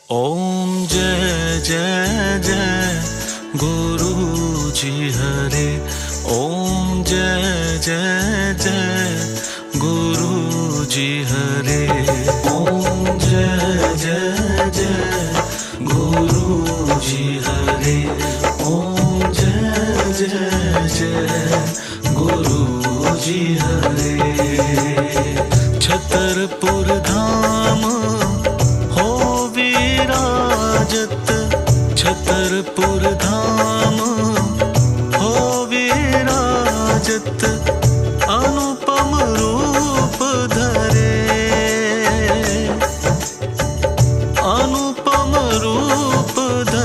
ओम जय जय जय गुरु जी हरे। ओम जय जय जय गुरु जी हरे। ओम जय जय जय गुरु जी हरे। ओम जय जय जय गुरु जी हरे। छतरपुर धाम हो विराजत, छतरपुर धाम हो विराजत, अनुपम रूप धरे, अनुपम रूप धरे।